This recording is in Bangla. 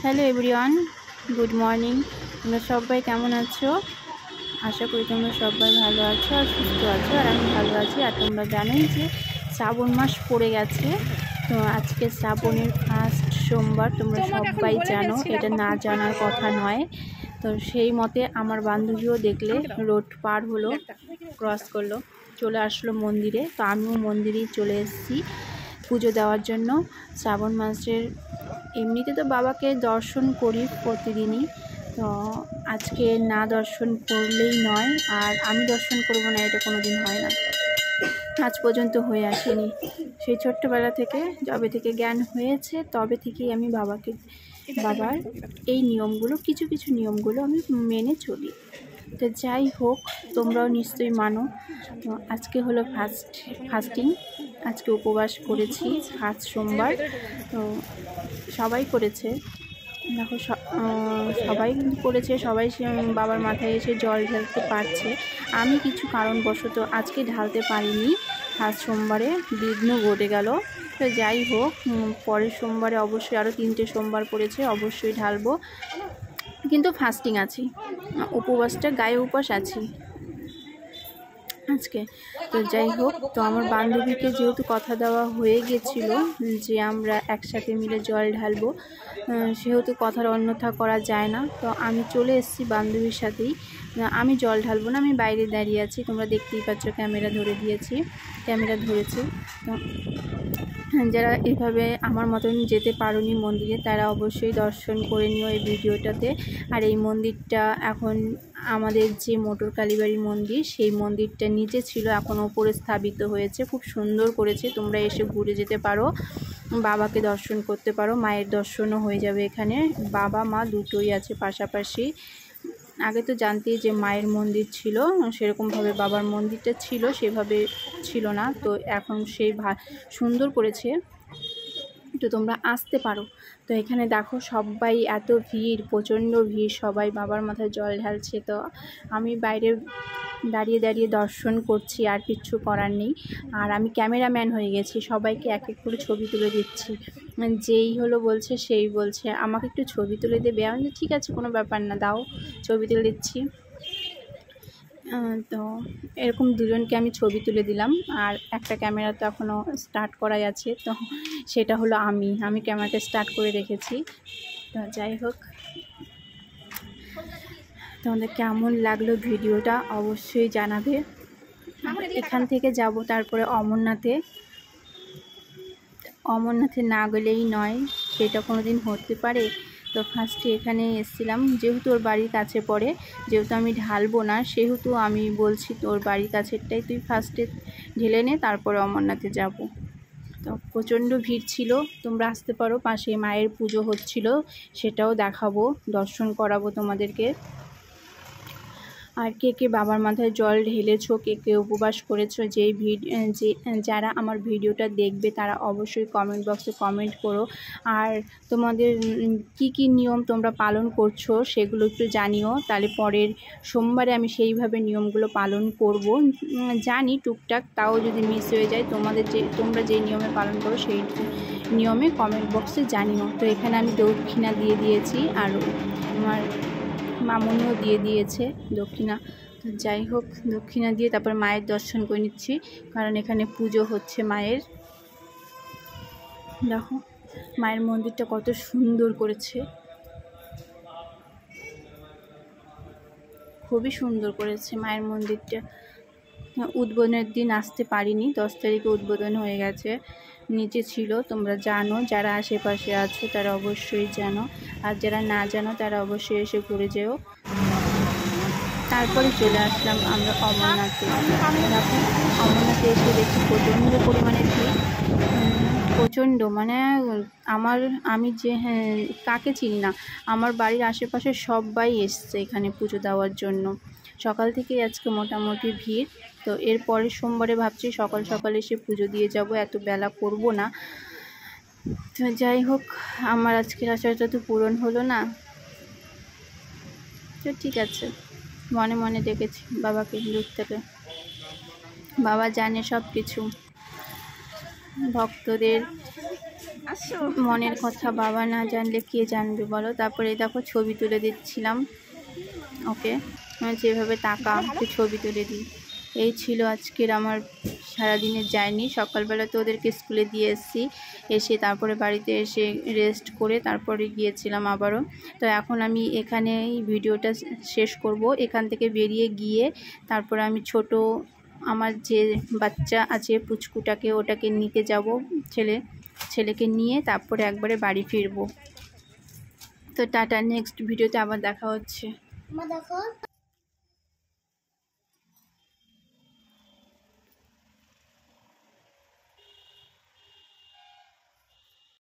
Hello everyone, good morning. তোমরা সবাই কেমন আছো? আশা করি তোমরা সবাই ভালো আছো আর সুস্থ আছো, আর আমি ভালো আছি। আর তোমরা জানোই যে শ্রাবণ মাস পড়ে গেছে, তো আজকে শ্রাবণের ফার্স্ট সোমবার। তোমরা সবাই জানো, এটা না জানার কথা নয়। তো সেই মতে আমার বান্ধবীও দেখলে রোড পার হলো, ক্রস করলো, চলে আসলো মন্দিরে। তো আমিও মন্দিরেই চলে এসেছি পুজো দেওয়ার জন্য। শ্রাবণ মাসের এমনিতে তো বাবাকে দর্শন করি প্রতিদিনই, তো আজকে না দর্শন করলেই নয়, আর আমি দর্শন করব না এটা কোনো দিন হয় না, আজ পর্যন্ত হয়ে আসেনি। সেই ছোট্টবেলা থেকে, যবে থেকে জ্ঞান হয়েছে তবে থেকেই আমি বাবার এই নিয়মগুলো, কিছু কিছু নিয়মগুলো আমি মেনে চলি। তো যাই হোক, তোমরাও নিশ্চয়ই মানো। তো আজকে হলো ফাস্টিং, আজকে উপবাস করেছি, ফার্স্ট সোমবার। তো সবাই করেছে, দেখো সবাই কিন্তু করেছে, সবাই বাবার মাথায় এসে জল ঢালতে পারছে। আমি কিছু কারণবশত আজকে ঢালতে পারিনি, ফার্স্ট সোমবারে বিঘ্ন ঘটে গেল। তো যাই হোক, পরের সোমবারে অবশ্যই, আরও 3টে সোমবার পড়েছে, অবশ্যই ঢালবো, কিন্তু ফাস্টিং আছি, উপবাসটা গায়ে উপবাস আছি আজকে। তো যাই হোক, তো আমার বান্ধবীকে যেহেতু কথা দেওয়া হয়ে গেছিল যে আমরা একসাথে মিলে জল ঢালবো, সেহেতু কথার অন্যথা করা যায় না। তো আমি চলে এসেছি বান্ধবীর সাথেই। আমি জল ঢালবো না, আমি বাইরে দাঁড়িয়ে আছি, তোমরা দেখতেই পাচ্ছ, ক্যামেরা ধরেছি। তো যারা এভাবে আমার মতন যেতে পারোনি মন্দিরে, তারা অবশ্যই দর্শন করে নিও এই ভিডিওটাতে। আর এই মন্দিরটা এখন আমাদের যে মোটর কালীবাড়ি মন্দির, সেই মন্দিরটা নিচে ছিল, এখন ওপরে স্থাপিত হয়েছে, খুব সুন্দর করেছে। তোমরা এসে ঘুরে যেতে পারো, বাবাকে দর্শন করতে পারো, মায়ের দর্শনও হয়ে যাবে এখানে। বাবা মা দুটোই আছে পাশাপাশি। আগে তো জানতেই যে মায়ের মন্দির ছিল, সেরকমভাবে বাবার মন্দিরটা ছিল সেভাবে ছিল না, তো এখন সেই সুন্দর করেছে। তো তোমরা আসতে পারো। তো এখানে দেখো সবাই, এত ভিড়, প্রচণ্ড ভিড়, সবাই বাবার মাথায় জল ঢালছে। তো আমি বাইরে দাঁড়িয়ে দাঁড়িয়ে দর্শন করছি, আর কিচ্ছু করার নেই। আর আমি ক্যামেরাম্যান হয়ে গেছি, সবাইকে এক এক করে ছবি তুলে দিচ্ছি। যেই হলো বলছে, সেই বলছে আমাকে একটু ছবি তুলে দেবে। আমি ঠিক আছে, কোনো ব্যাপার না, দাও, ছবি তুলে দিচ্ছি। তো এরকম দুজনকে আমি ছবি তুলে দিলাম। আর একটা ক্যামেরা তো এখনও স্টার্ট করাই আছে, তো সেটা হলো আমি ক্যামেরাটা স্টার্ট করে রেখেছি। তো যাই হোক, তোমাদের কেমন লাগলো ভিডিওটা অবশ্যই জানাবে। এখান থেকে যাব তারপরে অমরনাথে না গেলেই নয়, সেটা কোনো দিন হতে পারে। তো ফার্স্টে এখানে এসেছিলাম, যেহেতু ওর বাড়ির কাছে পড়ে, যেহেতু আমি ঢালবো না, সেহেতু আমি বলছি তোর বাড়ির কাছেরটাই তুই ফার্স্টে ঢেলে নে, তারপরে অমরনাথে যাব। তো প্রচণ্ড ভিড় ছিল, তোমরা আসতে পারো, পাশে মায়ের পুজো হচ্ছিল, সেটাও দেখাবো, দর্শন করাবো তোমাদেরকে। আর কে কে বাবার মাথায় জল ঢেলেছো, কে কে উপবাস করেছো, যারা আমার ভিডিওটা দেখবে তারা অবশ্যই কমেন্ট বক্সে কমেন্ট করো। আর তোমাদের কি কি নিয়ম তোমরা পালন করছো সেগুলো একটু জানিও, তাহলে পরের সোমবারে আমি সেইভাবে নিয়মগুলো পালন করব। জানি টুকটাক, তাও যদি মিস হয়ে যায়, তোমরা যে নিয়মে পালন করো সেই নিয়মে কমেন্ট বক্সে জানিও। তো এখানে আমি দক্ষিণা দিয়ে দিয়েছি, আর আমার মামুনিও দিয়ে দিয়েছে দক্ষিণা। তো যাই হোক, দক্ষিণা দিয়ে তারপর মায়ের দর্শন করে নিচ্ছি, কারণ এখানে পুজো হচ্ছে মায়ের। দেখো মায়ের মন্দিরটা কত সুন্দর করেছে, খুবই সুন্দর করেছে মায়ের মন্দিরটা। উদ্বোধনের দিন আসতে পারিনি, 10 তারিখে উদ্বোধন হয়ে গেছে, নিচে ছিল, তোমরা জানো, যারা আশেপাশে আছো তারা অবশ্যই জানো, আর যারা না জানো তারা অবশ্যই এসে ঘুরে যেও। তারপরে চলে আসলাম আমরা অমরনাথে। দেখো অমরনাথে এসে দেখি প্রচণ্ড পরিমাণে ভিড়, প্রচণ্ড, মানে আমি যে কাকে চিনি না, আমার বাড়ির আশেপাশে সবাই এসছে এখানে পুজো দেওয়ার জন্য। সকাল থেকেই আজকে মোটামুটি ভিড়। তো এরপরে সোমবারে ভাবছি সকাল সকাল এসে পুজো দিয়ে যাব, এত বেলা করব না। তো যাই হোক, আমার আজকের আশাটা তো পূরণ হলো না, তো ঠিক আছে, মনে মনে ডেকেছি বাবাকে দূর থেকে, বাবা জানে সব কিছু, ভক্তদের মনের কথা বাবা না জানলে কে জানবে বলো। তারপরে দেখো ছবি তুলে দিচ্ছিলাম ওকে, যেভাবে তাকা তুই ছবি তুলে দিই। এই ছিল আজকের আমার সারাদিনের জার্নি। সকালবেলা তো ওদেরকে স্কুলে দিয়ে এসে তারপরে বাড়িতে এসে রেস্ট করে তারপরে গিয়েছিলাম আবারও। তো এখন আমি এখানেই ভিডিওটা শেষ করব। এখান থেকে বেরিয়ে গিয়ে তারপরে আমি ছোট আমার যে বাচ্চা আছে পুচকুটাকে ওটাকে নিতে যাব, ছেলেকে নিয়ে তারপরে একবারে বাড়ি ফিরবো। তো টাটা, নেক্সট ভিডিওতে আবার দেখা হচ্ছে।